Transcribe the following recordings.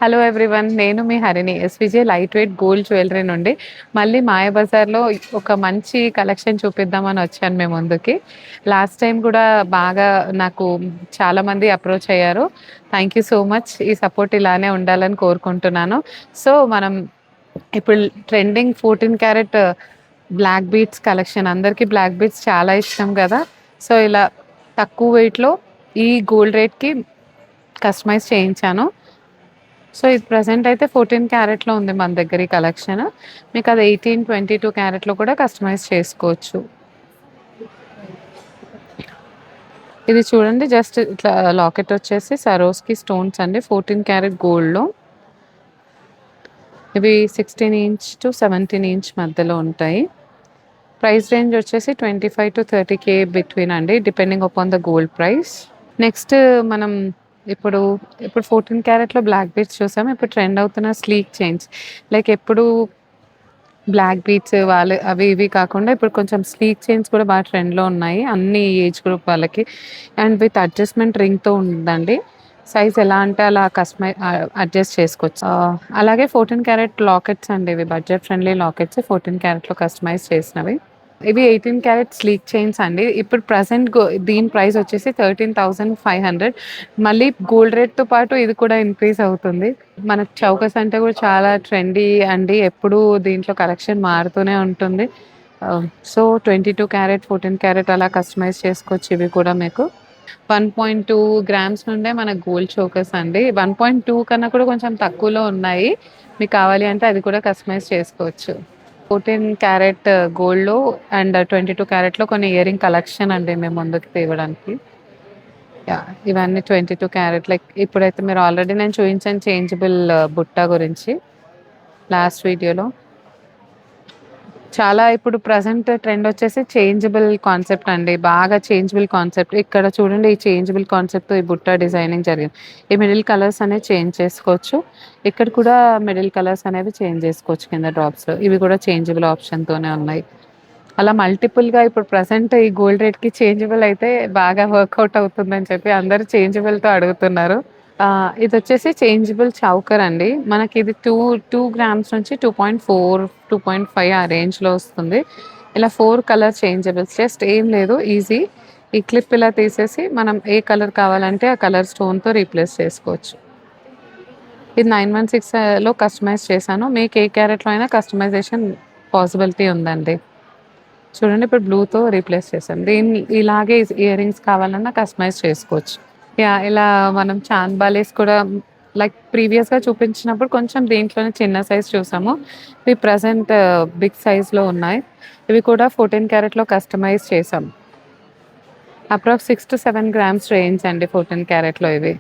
Hello everyone. నేను మీ Harini SVJ light weight gold jewellery నుండి మళ్ళీ మాయాబజార్లో ఒక మంచి కలెక్షన్ చూపిద్దామని వచ్చాను మీ ముందుకి. లాస్ట్ టైం కూడా బాగా నాకు చాలామంది అప్రోచ్ అయ్యారు. Thank you so much. ఈ సపోర్ట్ ఇలానే ఉండాలని కోరుకుంటున్నాను. సో మనం ఇప్పుడు trending 14 carat black beats collection, అందరికీ బ్లాక్ బీట్స్ చాలా ఇష్టం కదా. సో ఇలా తక్కువ వెయిట్లో ఈ గోల్డ్ రేట్కి కస్టమైజ్ చేయించాను. సో ఇది ప్రెజెంట్ అయితే 14 క్యారెట్‌లో ఉంది మన దగ్గర ఈ కలెక్షన్. మీకు అది 18, 22 క్యారెట్‌లో కూడా కస్టమైజ్ చేసుకోవచ్చు. ఇది చూడండి, జస్ట్ ఇట్లా లాకెట్ వచ్చేసి సరోస్కి స్టోన్స్ అండి, 14 క్యారెట్ గోల్డ్‌లో. ఇవి 16 ఇంచ్ టు 17 ఇంచ్ మధ్యలో ఉంటాయి. ప్రైస్ రేంజ్ వచ్చేసి 25-30K బిట్వీన్ అండి, depending upon the gold price. Next మనం ఇప్పుడు ఇప్పుడు 14 క్యారెట్‌లో బ్లాక్ బీట్స్ చూసాము. ఇప్పుడు ట్రెండ్ అవుతున్న స్లీక్ చైన్స్, లైక్ ఎప్పుడు బ్లాక్ బీట్స్ వాళ్ళు అవి ఇవి కాకుండా ఇప్పుడు కొంచెం స్లీక్ చైన్స్ కూడా బాగా ట్రెండ్‌లో ఉన్నాయి అన్ని ఏజ్ గ్రూప్ వాళ్ళకి. అండ్ విత్ అడ్జస్ట్‌మెంట్ రింగ్‌తో ఉందండి. సైజ్ ఎలా అంటే అలా అడ్జస్ట్ చేసుకోవచ్చు. అలాగే 14 క్యారెట్ లాకెట్స్ అండి, ఇవి బడ్జెట్ ఫ్రెండ్లీ లాకెట్స్, 14 క్యారెట్‌లో కస్టమైజ్ చేసినవి. ఇవి 18 క్యారెట్ స్లీక్ చైన్స్ అండి. ఇప్పుడు ప్రెజెంట్ దీని ప్రైస్ వచ్చేసి 13,500. మళ్ళీ గోల్డ్ రేట్‌తో పాటు ఇది కూడా ఇంక్రీజ్ అవుతుంది. మనకు చౌకస్ అంటే కూడా చాలా ట్రెండీ అండి. ఎప్పుడూ దీంట్లో కలెక్షన్ మారుతూనే ఉంటుంది. సో 22 క్యారెట్, 14 క్యారెట్ అలా కస్టమైజ్ చేసుకోవచ్చు ఇవి కూడా మీకు. 1.2 గ్రామ్స్ నుండే మన గోల్డ్ చోకర్స్ అండి. 1.2 కన్నా కూడా కొంచెం తక్కువలో ఉన్నాయి. మీకు కావాలి అంటే అది కూడా కస్టమైజ్ చేసుకోవచ్చు. 14 క్యారెట్ గోల్డ్‌లో అండ్ 22 క్యారెట్‌లో కొన్ని ఇయరింగ్ కలెక్షన్ అండి మేము ముందుకు తేవడానికి. యాహ్! ఇవన్నీ 22 క్యారెట్, లైక్ ఇప్పుడైతే మీరు ఆల్రెడీ నేను చూయించాను చేంజబుల్ బుట్ట గురించి లాస్ట్ వీడియోలో. చాలా ఇప్పుడు ప్రెజెంట్ ట్రెండ్ వచ్చేసి చేంజబుల్ కాన్సెప్ట్ అండి. బాగా చేంజబుల్ కాన్సెప్ట్. ఇక్కడ చూడండి, ఈ చేంజబుల్ కాన్సెప్ట్‌తో ఈ బుట్ట డిజైనింగ్ జరిగింది. ఈ మిడిల్ కలర్స్ అనేవి చేంజ్ చేసుకోవచ్చు. ఇక్కడ కూడా మిడిల్ కలర్స్ అనేవి చేంజ్ చేసుకోవచ్చు కింద డ్రాప్స్‌లో. ఇవి కూడా చేంజబుల్ ఆప్షన్‌తోనే ఉన్నాయి. అలా మల్టిపుల్‌గా ఇప్పుడు ప్రెజెంట్ ఈ గోల్డ్ రేట్‌కి చేంజబుల్ అయితే బాగా వర్కౌట్ అవుతుందని చెప్పి అందరూ చేంజబుల్‌తో అడుగుతున్నారు. ఇదొచ్చేసి చేంజబుల్ చౌకర్ అండి. మనకిది 2 గ్రామ్స్ నుంచి 2.4, 2.5 ఆ రేంజ్‌లో వస్తుంది. ఇలా 4 కలర్ చేంజబుల్స్, జస్ట్ ఏం లేదు, ఈజీ. ఈ క్లిప్ ఇలా తీసేసి మనం ఏ కలర్ కావాలంటే ఆ కలర్ స్టోన్‌తో రీప్లేస్ చేసుకోవచ్చు. ఇది 916లో కస్టమైజ్ చేశాను. మీకు ఏ క్యారెట్‌లో అయినా కస్టమైజేషన్ పాసిబిలిటీ ఉందండి. చూడండి, ఇప్పుడు బ్లూతో రీప్లేస్ చేశాను. దీన్ని ఇలాగే ఇయర్ రింగ్స్ కావాలన్నా కస్టమైజ్ చేసుకోవచ్చు. యాహ్! ఇలా మనం చాంద్ బాలీస్ కూడా లైక్ ప్రీవియస్‌గా చూపించినప్పుడు కొంచెం దీంట్లోనే చిన్న సైజ్ చూసాము. ఇవి ప్రెజెంట్ బిగ్ సైజ్‌లో ఉన్నాయి. ఇవి కూడా 14 క్యారెట్‌లో కస్టమైజ్ చేశాం. అప్రాక్స్ 6-7 గ్రామ్స్ రేంజ్ అండి 14 క్యారెట్‌లో ఇవి.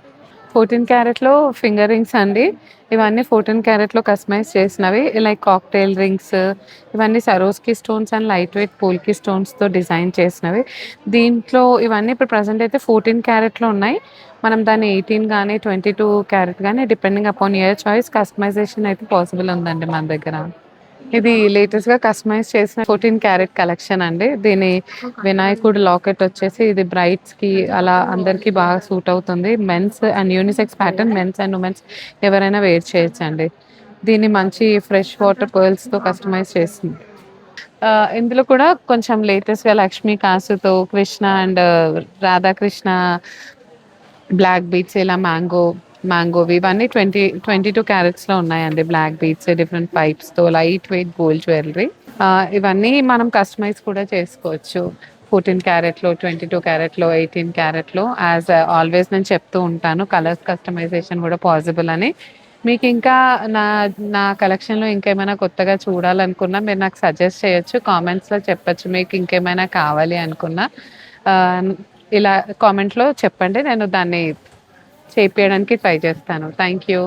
14 క్యారెట్‌లో ఫింగర్ రింగ్స్ అండి. ఇవన్నీ 14 క్యారెట్‌లో కస్టమైజ్ చేసినవి. లైక్ కాక్టెయిల్ రింగ్స్, ఇవన్నీ Swarovski stones and light weight polki స్టోన్స్‌తో డిజైన్ చేసినవి. దీంట్లో ఇవన్నీ ఇప్పుడు ప్రెజెంట్ అయితే 14 క్యారెట్‌లో ఉన్నాయి. మనం దాన్ని 18 గానీ, 22 క్యారెట్ గానీ depending upon your choice customization అయితే పాసిబుల్ ఉందండి మన దగ్గర. ఇది లేటెస్ట్‌గా కస్టమైజ్ చేసిన 14 క్యారెట్ కలెక్షన్ అండి. దీని వినాయకుడు లాకెట్ వచ్చేసి ఇది బ్రైడ్స్‌కి అలా అందరికి బాగా సూట్ అవుతుంది. Men's and unisex pattern, men's and women's ఎవరైనా వేర్ చేయొచ్చండి. దీన్ని మంచి ఫ్రెష్ వాటర్ పర్ల్స్‌తో కస్టమైజ్ చేసింది. ఇందులో కూడా కొంచెం లేటెస్ట్‌గా లక్ష్మీ కాసుతో Krishna and Radhakrishna black beads, ఇలా మ్యాంగోవి ఇవన్నీ 22 క్యారెట్స్‌లో ఉన్నాయండి. బ్లాక్ బీట్స్, డిఫరెంట్ పైప్స్‌తో లైట్ వెయిట్ గోల్డ్ జ్యువెలరీ. ఇవన్నీ మనం కస్టమైజ్ కూడా చేసుకోవచ్చు. 14 క్యారెట్‌లో, 22 క్యారెట్‌లో, 18 క్యారెట్‌లో. యాజ్ ఆల్వేస్ నేను చెప్తూ ఉంటాను కలర్స్ కస్టమైజేషన్ కూడా పాసిబుల్ అని. మీకింకా నా నా కలెక్షన్‌లో ఇంకేమైనా కొత్తగా చూడాలనుకున్నా మీరు నాకు సజెస్ట్ చేయొచ్చు. కామెంట్స్‌లో చెప్పొచ్చు మీకు ఇంకేమైనా కావాలి అనుకున్నా. ఆహ్, ఇలా కామెంట్‌లో చెప్పండి. నేను దాన్ని చేపియడానికి ట్రై చేస్తాను. Thank you.